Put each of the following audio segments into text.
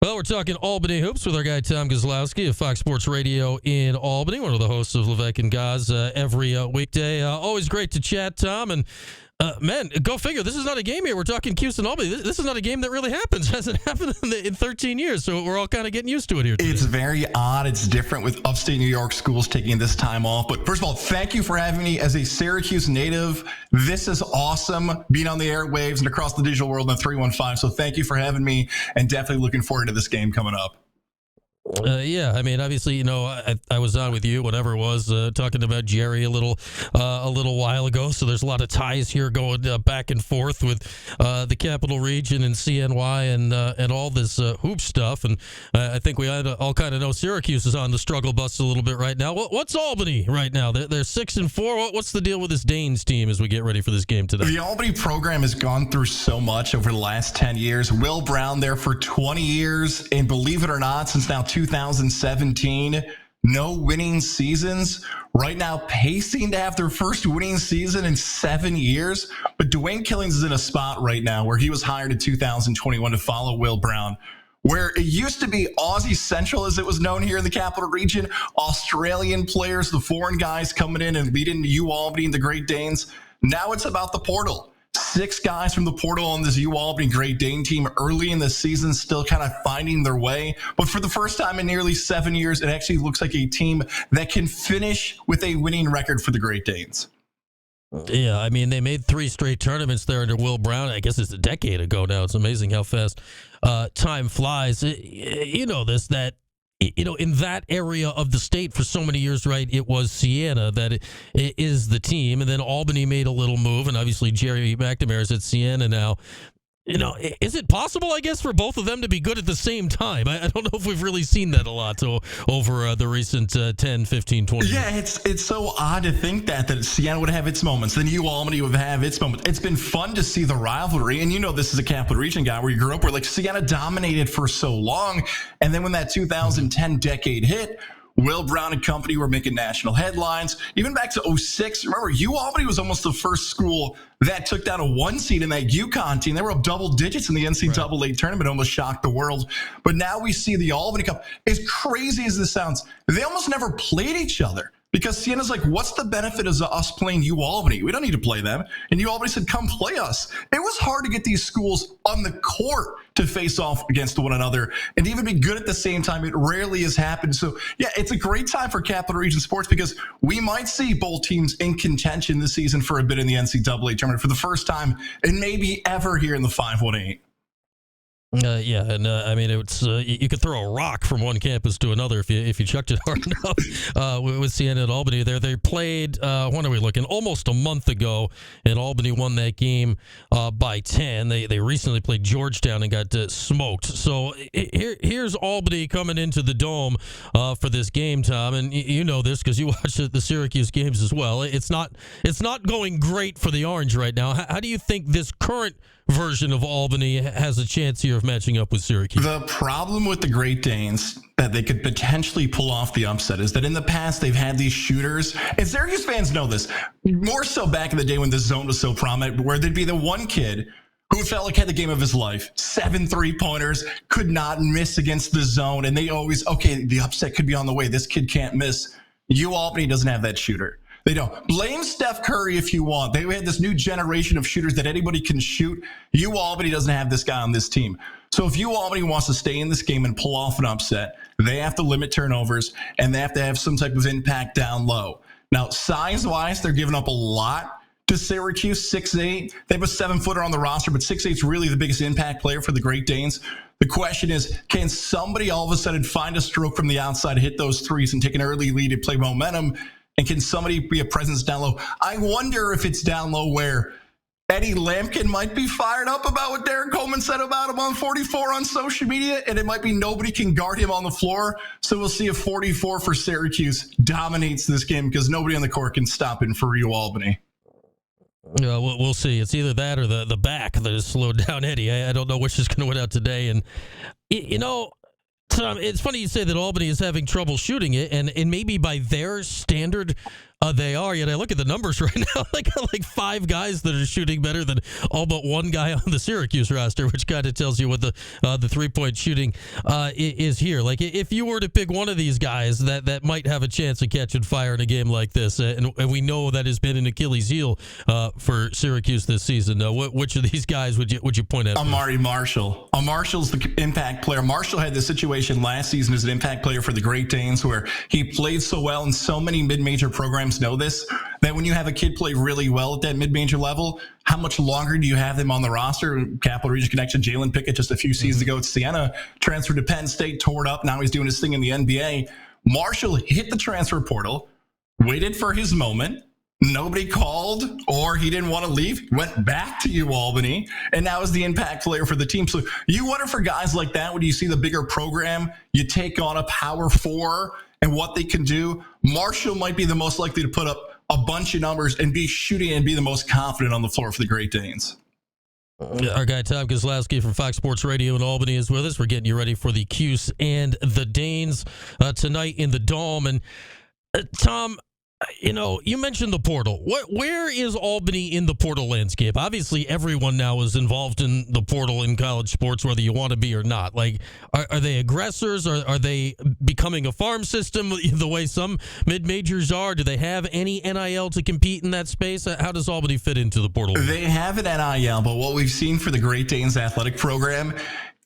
Well, we're talking Albany hoops with our guy Tom Goslowski of Fox Sports Radio in Albany, one of the hosts of Levesque and Goz every weekday. Always great to chat, Tom. And man, go figure. This is not a game here. We're talking Houston-Albany. This is not a game that really happens. Hasn't happened in 13 years, so we're all kind of getting used to it here today. It's very odd. It's different with upstate New York schools taking this time off. But first of all, thank you for having me as a Syracuse native. This is awesome, being on the airwaves and across the digital world in 315. So thank you for having me, and definitely looking forward to this game coming up. Yeah, I mean, obviously, I was on with you, whatever it was, talking about Jerry a little while ago. So there's a lot of ties here going back and forth with the Capital Region and CNY and all this hoop stuff. And I think we all kind of know Syracuse is on the struggle bus a little bit right now. What's Albany right now? They're 6-4. What's the deal with this Danes team as we get ready for this game today? The Albany program has gone through so much over the last 10 years. Will Brown there for 20 years, and believe it or not, since now 2017, no winning seasons. Right now, pacing to have their first winning season in 7 years. But Dwayne Killings is in a spot right now where he was hired in 2021 to follow Will Brown, where it used to be Aussie Central, as it was known here in the Capital Region, Australian players, the foreign guys coming in and leading UAlbany and the Great Danes. Now it's about the portal. 6 guys from the portal on this UAlbany Great Dane team early in the season, still kind of finding their way. But for the first time in nearly 7 years, it actually looks like a team that can finish with a winning record for the Great Danes. Yeah, I mean, they made 3 straight tournaments there under Will Brown. I guess it's a decade ago now. It's amazing how fast time flies. You know this, that in that area of the state for so many years, right, it was Siena that it is the team. And then Albany made a little move, and obviously Jerry McNamara is at Siena now. Is it possible, I guess, for both of them to be good at the same time? I don't know if we've really seen that a lot over the recent 10, 15, 20 years. Yeah, it's so odd to think that Siena would have its moments, then UAlbany would have its moments. It's been fun to see the rivalry, and this is a Capital Region guy where you grew up, where like Siena dominated for so long, and then when that 2010 decade hit, Will Brown and company were making national headlines. Even back to 2006, remember, UAlbany was almost the first school that took down a 1 seed in that UConn team. They were up double digits in the NCAA tournament, almost shocked the world. But now we see the Albany Cup. As crazy as this sounds, they almost never played each other. Because Siena's like, what's the benefit of us playing UAlbany? We don't need to play them. And UAlbany said, come play us. It was hard to get these schools on the court to face off against one another and even be good at the same time. It rarely has happened. So, yeah, it's a great time for Capital Region sports because we might see both teams in contention this season for a bit in the NCAA tournament for the first time and maybe ever here in the 518. Yeah, and I mean, it's you could throw a rock from one campus to another if you chucked it hard enough. With Siena and Albany there, they played. When are we looking? Almost a month ago, and Albany won that game by 10. They recently played Georgetown and got smoked. So here's Albany coming into the Dome for this game, Tom, and you know this because you watch the Syracuse games as well. It's not going great for the Orange right now. How do you think this current version of Albany has a chance here of matching up with Syracuse? The problem with the Great Danes that they could potentially pull off the upset is that in the past they've had these shooters, and Syracuse fans know this, more so back in the day when the zone was so prominent, where there'd be the one kid who felt like had the game of his life, 7 3-pointers, could not miss against the zone, and they always, okay, the upset could be on the way, this kid can't miss. UAlbany doesn't have that shooter. They don't. Blame Steph Curry if you want. They had this new generation of shooters that anybody can shoot. UAlbany doesn't have this guy on this team. So if UAlbany wants to stay in this game and pull off an upset, they have to limit turnovers, and they have to have some type of impact down low. Now, size-wise, they're giving up a lot to Syracuse, 6'8". They have a 7-footer on the roster, but 6'8" is really the biggest impact player for the Great Danes. The question is, can somebody all of a sudden find a stroke from the outside, hit those threes, and take an early lead and play momentum? And can somebody be a presence down low? I wonder if it's down low where Eddie Lampkin might be fired up about what Darren Coleman said about him on 44 on social media, and it might be nobody can guard him on the floor. So we'll see if 44 for Syracuse dominates this game because nobody on the court can stop him for UAlbany. We'll see. It's either that or the back that has slowed down Eddie. I don't know which is going to win out today. And, Tom, it's funny you say that Albany is having trouble shooting it, and maybe by their standard They are, yet I look at the numbers right now. They got like 5 guys that are shooting better than all but one guy on the Syracuse roster, which kind of tells you what the 3-point shooting is here. Like, if you were to pick one of these guys that might have a chance of catching fire in a game like this, and we know that has been an Achilles heel for Syracuse this season, which of these guys would you point at? Amari Marshall. Marshall's the impact player. Marshall had this situation last season as an impact player for the Great Danes where he played so well, and so many mid-major programs know this, that when you have a kid play really well at that mid-major level, how much longer do you have them on the roster? Capital Region connection, Jalen Pickett just a few seasons ago at Siena, transferred to Penn State, tore it up. Now he's doing his thing in the NBA. Marshall hit the transfer portal, waited for his moment. Nobody called, or he didn't want to leave, went back to UAlbany, and now is the impact player for the team. So you wonder for guys like that, when you see the bigger program, you take on a Power 4 and what they can do. Marshall might be the most likely to put up a bunch of numbers and be shooting and be the most confident on the floor for the Great Danes. Our guy Tom Goslowski from Fox Sports Radio in Albany is with us. We're getting you ready for the Cuse and the Danes tonight in the Dome. And Tom, you mentioned the portal. Where is Albany in the portal landscape? Obviously, everyone now is involved in the portal in college sports, whether you want to be or not. Like, are they aggressors? Are they becoming a farm system the way some mid-majors are? Do they have any NIL to compete in that space? How does Albany fit into the portal? They have an NIL, but what we've seen for the Great Danes athletic program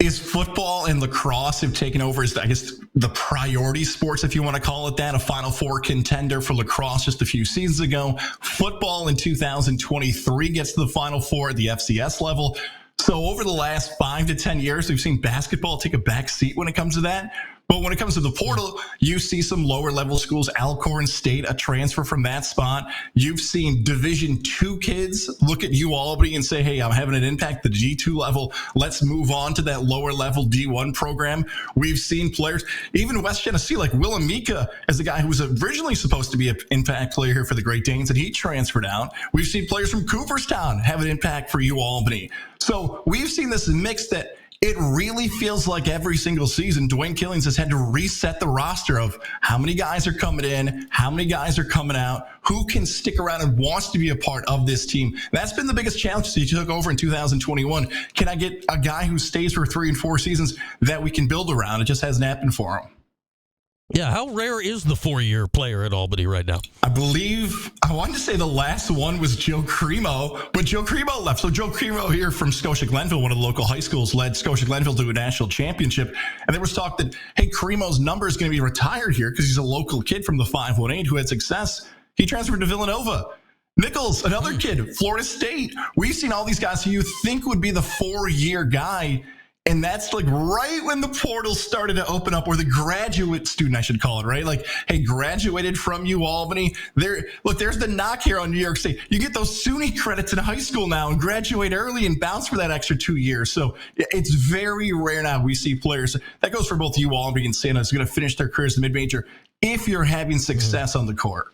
is football and lacrosse have taken over as, I guess, the priority sports, if you want to call it that. A Final Four contender for lacrosse just a few seasons ago. Football in 2023 gets to the Final Four at the FCS level. So over the last 5 to 10 years, we've seen basketball take a back seat when it comes to that. But when it comes to the portal, you see some lower level schools, Alcorn State, a transfer from that spot. You've seen Division II kids look at UAlbany and say, hey, I'm having an impact at the D2 level. Let's move on to that lower level D1 program. We've seen players, even West Genesee, like Willem Mika, as a guy who was originally supposed to be an impact player here for the Great Danes, and he transferred out. We've seen players from Cooperstown have an impact for UAlbany. So we've seen this mix that it really feels like every single season, Dwayne Killings has had to reset the roster of how many guys are coming in, how many guys are coming out, who can stick around and wants to be a part of this team. That's been the biggest challenge that he took over in 2021. Can I get a guy who stays for 3 and 4 seasons that we can build around? It just hasn't happened for him. Yeah, how rare is the 4-year player at Albany right now? I wanted to say the last one was Joe Cremo, but Joe Cremo left. So Joe Cremo here from Scotia Glenville, one of the local high schools, led Scotia Glenville to a national championship. And there was talk that, hey, Cremo's number is going to be retired here because he's a local kid from the 518 who had success. He transferred to Villanova. Nichols, another kid, Florida State. We've seen all these guys who you think would be the 4-year guy. And that's like right when the portal started to open up, or the graduate student, I should call it, right? Like, hey, graduated from UAlbany. There's the knock here on New York State. You get those SUNY credits in high school now and graduate early and bounce for that extra 2 years. So it's very rare now we see players. That goes for both UAlbany and Santa is going to finish their careers in mid-major if you're having success on the court.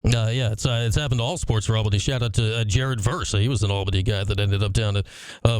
Yeah, it's happened to all sports for Albany. Shout out to Jared Verse. He was an Albany guy that ended up down at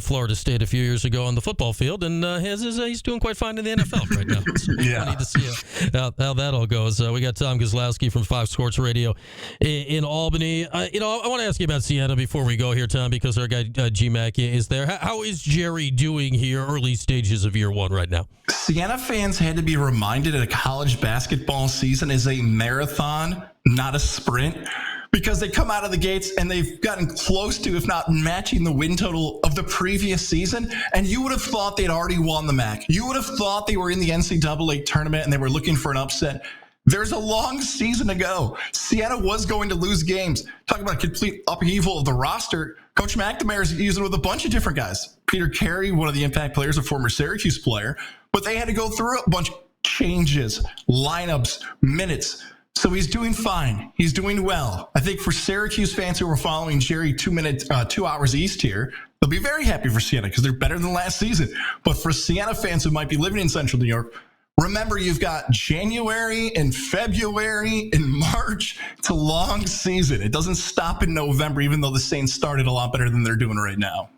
Florida State a few years ago on the football field, and he's doing quite fine in the NFL right now. So yeah, funny to see how that all goes. We got Tom Goslowski from Fox Sports Radio in Albany. I want to ask you about Siena before we go here, Tom, because our guy G-Mac is there. How is Jerry doing here, early stages of year one right now? Siena fans had to be reminded that a college basketball season is a marathon, not a sprint, because they come out of the gates and they've gotten close to, if not matching, the win total of the previous season. And you would have thought they'd already won the MAC. You would have thought they were in the NCAA tournament and they were looking for an upset. There's a long season to go. Siena was going to lose games. Talking about a complete upheaval of the roster. Coach McNamara is using it with a bunch of different guys. Peter Carey, one of the impact players, a former Syracuse player, but they had to go through a bunch of changes, lineups, minutes. So he's doing fine. He's doing well. I think for Syracuse fans who are following Jerry 2 hours east here, they'll be very happy for Siena because they're better than last season. But for Siena fans who might be living in Central New York, remember you've got January and February and March. It's a long season. It doesn't stop in November, even though the Saints started a lot better than they're doing right now.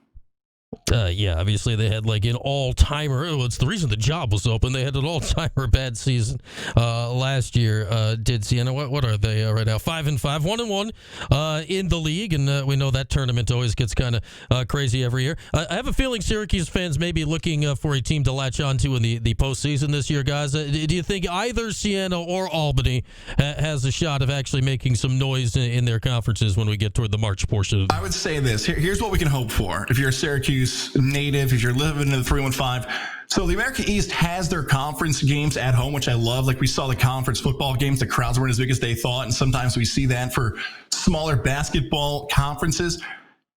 Yeah, obviously they had like an all-timer. It's the reason the job was open. They had an all-timer bad season last year. Did Siena? What are they right now? 5-5, 1-1 in the league, and we know that tournament always gets kind of crazy every year. I have a feeling Syracuse fans may be looking for a team to latch onto in the postseason this year, guys. Do you think either Siena or Albany has a shot of actually making some noise in their conferences when we get toward the March portion? I would say this. Here's what we can hope for. If you're a Syracuse native, if you're living in the 315, so the America East has their conference games at home, which I love. Like we saw the conference football games, the crowds weren't as big as they thought, and sometimes we see that for smaller basketball conferences.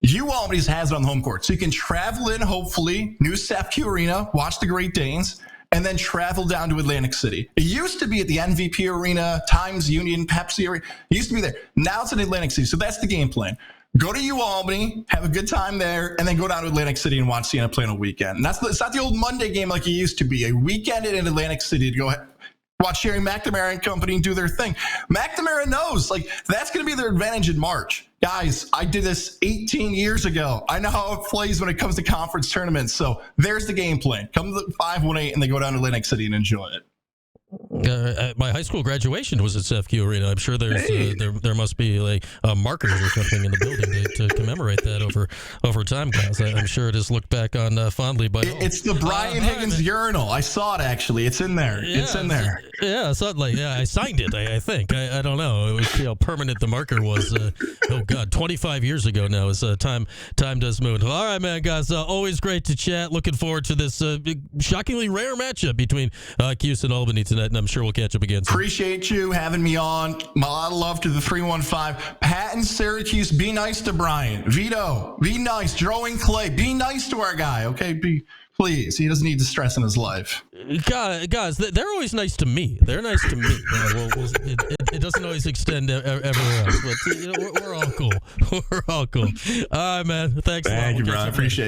Albany's has it on the home court, so you can travel in, hopefully, New Syracuse Arena, watch the Great Danes, and then travel down to Atlantic City. It used to be at the MVP Arena, Times Union, Pepsi Arena. It used to be there. Now it's in Atlantic City, so that's the game plan. Go to Albany, have a good time there, and then go down to Atlantic City and watch Siena play on a weekend. And it's not the old Monday game like it used to be. A weekend in Atlantic City to go watch Sherry McNamara and company do their thing. McNamara knows, like, that's going to be their advantage in March. Guys, I did this 18 years ago. I know how it plays when it comes to conference tournaments. So there's the game plan. Come to the 5-1-8 and then go down to Atlantic City and enjoy it. My high school graduation was at Syracuse Arena. I'm sure there's there must be like markers or something in the building to commemorate that over time, guys. I'm sure it is looked back on fondly by all. It's the Brian Higgins urinal. I saw it actually. It's in there. Yeah, it's in there. Yeah, I signed it. I think. I don't know. It was how permanent the marker was. 25 years ago now. As time does move. All right, man, guys. Always great to chat. Looking forward to this shockingly rare matchup between Cuse and Albany tonight, and I'm sure we'll catch up again soon. Appreciate you having me on. A lot of love to the 315. Pat and Syracuse, be nice to Brian. Vito, be nice. Joe and Clay, be nice to our guy, okay? Please. He doesn't need the stress in his life. Guys, they're always nice to me. They're nice to me. It doesn't always extend everywhere else, but we're all cool. We're all cool. All right, man. Thanks a lot. Thank you, bro. I appreciate you.